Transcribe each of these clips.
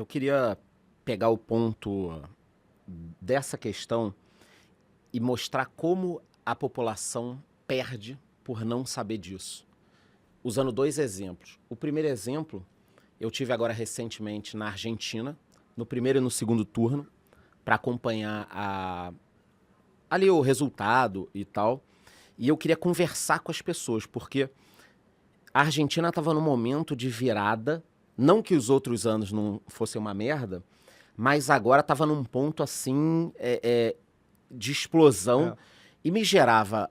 Eu queria pegar o ponto dessa questão e mostrar como a população perde por não saber disso. Usando 2 exemplos. O primeiro exemplo, eu tive agora recentemente na Argentina, no primeiro e no segundo turno, para acompanhar ali o resultado e tal. E eu queria conversar com as pessoas, porque a Argentina estava num momento de virada, não que os outros anos não fossem uma merda, mas agora estava num ponto assim de explosão e me gerava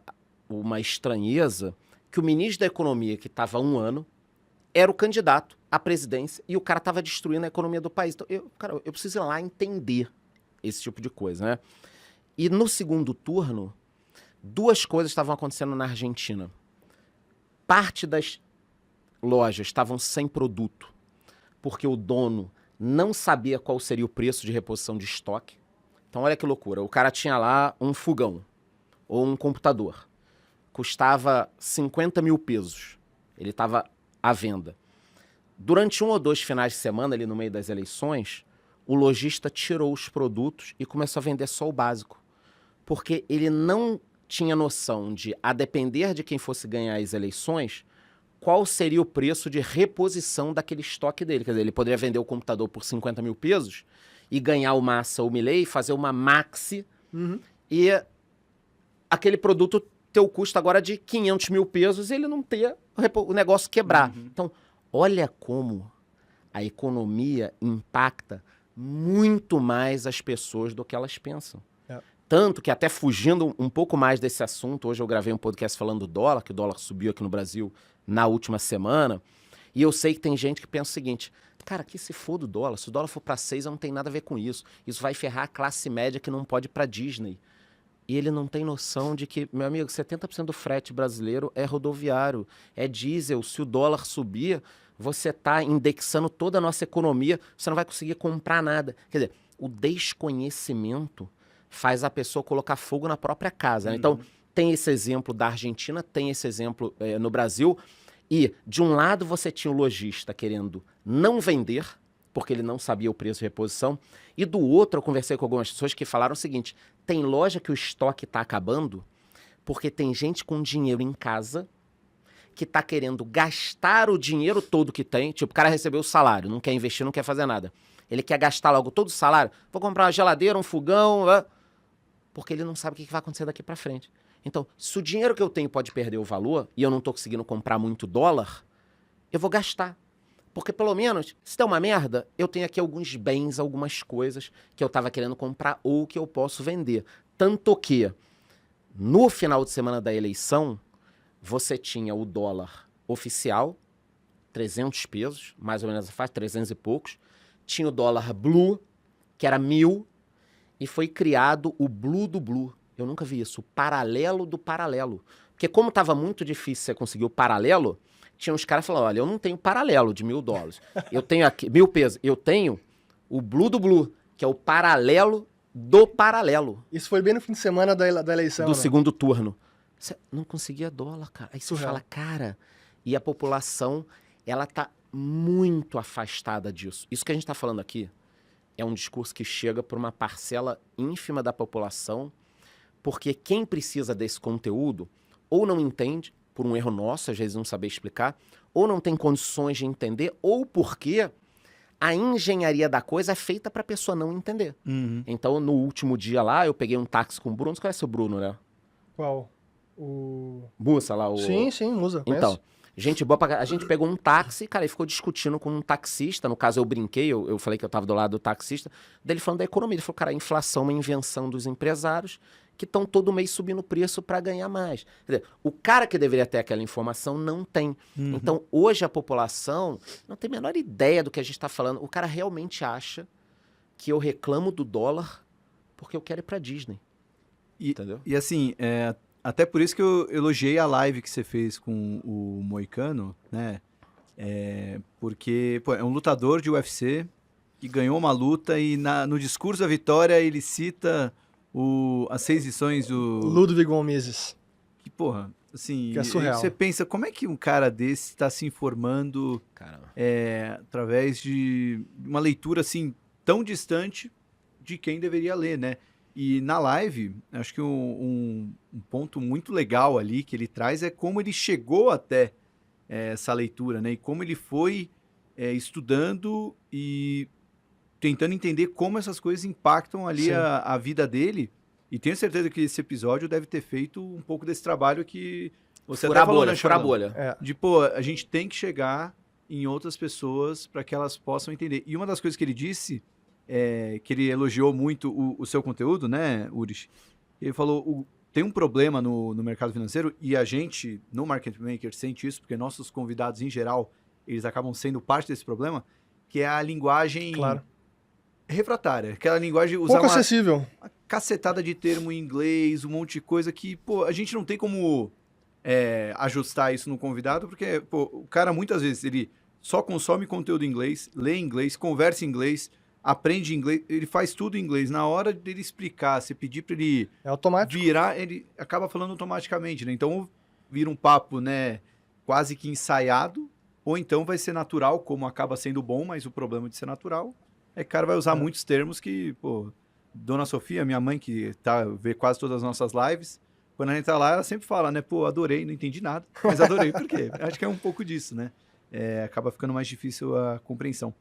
uma estranheza que o ministro da Economia, que estava há 1 ano, era o candidato à presidência e o cara estava destruindo a economia do país. Então, eu preciso ir lá entender esse tipo de coisa, né? E no segundo turno, 2 coisas estavam acontecendo na Argentina. Parte das lojas estavam sem produto, porque o dono não sabia qual seria o preço de reposição de estoque. Então, olha que loucura. O cara tinha lá um fogão ou um computador. Custava 50 mil pesos. Ele estava à venda. Durante 1 ou 2 finais de semana, ali no meio das eleições, o lojista tirou os produtos e começou a vender só o básico. Porque ele não tinha noção de, a depender de quem fosse ganhar as eleições, qual seria o preço de reposição daquele estoque dele. Quer dizer, ele poderia vender o computador por 50 mil pesos e ganhar o Massa ou o Milei, fazer uma Maxi e aquele produto ter o custo agora de 500 mil pesos e ele não ter o negócio quebrar. Então, olha como a economia impacta muito mais as pessoas do que elas pensam. Tanto que, até fugindo um pouco mais desse assunto, hoje eu gravei um podcast falando do dólar, que o dólar subiu aqui no Brasil na última semana, e eu sei que tem gente que pensa o seguinte: cara, que se for do dólar, se o dólar for para 6, não tem nada a ver com isso. Isso vai ferrar a classe média que não pode ir para Disney. E ele não tem noção de que, meu amigo, 70% do frete brasileiro é rodoviário, é diesel. Se o dólar subir, você está indexando toda a nossa economia, você não vai conseguir comprar nada. Quer dizer, o desconhecimento faz a pessoa colocar fogo na própria casa, né? Então, tem esse exemplo da Argentina, tem esse exemplo no Brasil. E, de um lado, você tinha o lojista querendo não vender, porque ele não sabia o preço de reposição. E do outro, eu conversei com algumas pessoas que falaram o seguinte: tem loja que o estoque está acabando porque tem gente com dinheiro em casa que está querendo gastar o dinheiro todo que tem. Tipo, o cara recebeu o salário, não quer investir, não quer fazer nada. Ele quer gastar logo todo o salário. Vou comprar uma geladeira, um fogão, porque ele não sabe o que vai acontecer daqui para frente. Então, se o dinheiro que eu tenho pode perder o valor e eu não estou conseguindo comprar muito dólar, eu vou gastar. Porque, pelo menos, se der uma merda, eu tenho aqui alguns bens, algumas coisas que eu estava querendo comprar ou que eu posso vender. Tanto que, no final de semana da eleição, você tinha o dólar oficial, 300 pesos, mais ou menos faz 300 e poucos. Tinha o dólar blue, que era 1.000, e foi criado o blue do blue. Eu nunca vi isso, o paralelo do paralelo. Porque como estava muito difícil você conseguir o paralelo, tinha uns caras falando: olha, eu não tenho paralelo de $1.000. Eu tenho aqui 1.000 pesos. Eu tenho o blue do blue, que é o paralelo do paralelo. Isso foi bem no fim de semana da eleição, do né? segundo turno. Você não conseguia dólar, cara. Aí você fala, cara, e a população, ela tá muito afastada disso. Isso que a gente tá falando aqui é um discurso que chega por uma parcela ínfima da população, porque quem precisa desse conteúdo ou não entende, por um erro nosso, às vezes não saber explicar, ou não tem condições de entender, ou porque a engenharia da coisa é feita para a pessoa não entender. Então, no último dia lá, eu peguei um táxi com o Bruno. Você conhece o Bruno, né? Qual? O... Musa lá, o... Sim, Musa, Então, conheço. gente boa a gente pegou um táxi, cara, e ficou discutindo com um taxista. No caso, eu brinquei, eu falei que eu tava do lado do taxista, dele falando da economia. Ele falou, cara, a inflação é uma invenção dos empresários que estão todo mês subindo o preço para ganhar mais. Quer dizer, o cara que deveria ter aquela informação não tem. Então, hoje a população não tem a menor ideia do que a gente está falando. O cara realmente acha que eu reclamo do dólar porque eu quero ir para Disney. Entendeu? E assim, até por isso que eu elogiei a live que você fez com o Moicano, né? Porque pô, é um lutador de UFC que ganhou uma luta e no discurso da vitória ele cita as 6 lições do... Ludwig von Mises. Que, porra, assim, Que é surreal. você pensa, como é que um cara desse está se informando Caramba. através de uma leitura assim tão distante de quem deveria ler, né? E na live, acho que um ponto muito legal ali que ele traz é como ele chegou até essa leitura, né? E como ele foi estudando e tentando entender como essas coisas impactam ali Sim. a vida dele. E tenho certeza que esse episódio deve ter feito um pouco desse trabalho que você Furar a até falou, bolha, né, furar a Charlão? bolha. É. De, pô, a gente tem que chegar em outras pessoas para que elas possam entender. E uma das coisas que ele disse, que ele elogiou muito o seu conteúdo, né, Urish? Ele falou, tem um problema no mercado financeiro e a gente, no Market Maker, sente isso, porque nossos convidados, em geral, eles acabam sendo parte desse problema, que é a linguagem Claro. refratária. Aquela linguagem, usar Pouco uma acessível. cacetada de termo em inglês, um monte de coisa que, pô, a gente não tem como ajustar isso no convidado, porque, pô, o cara muitas vezes, ele só consome conteúdo em inglês, lê em inglês, conversa em inglês, aprende inglês, ele faz tudo em inglês. Na hora dele explicar, você pedir para ele É automático. virar, ele acaba falando automaticamente, né? Então, vira um papo, né, quase que ensaiado, ou então vai ser natural, como acaba sendo bom, mas o problema de ser natural é que o cara vai usar muitos termos que, pô, Dona Sofia, minha mãe, que vê quase todas as nossas lives, quando a gente tá lá, ela sempre fala, né, pô, adorei, não entendi nada, mas adorei, por quê? Acho que é um pouco disso, né? Acaba ficando mais difícil a compreensão.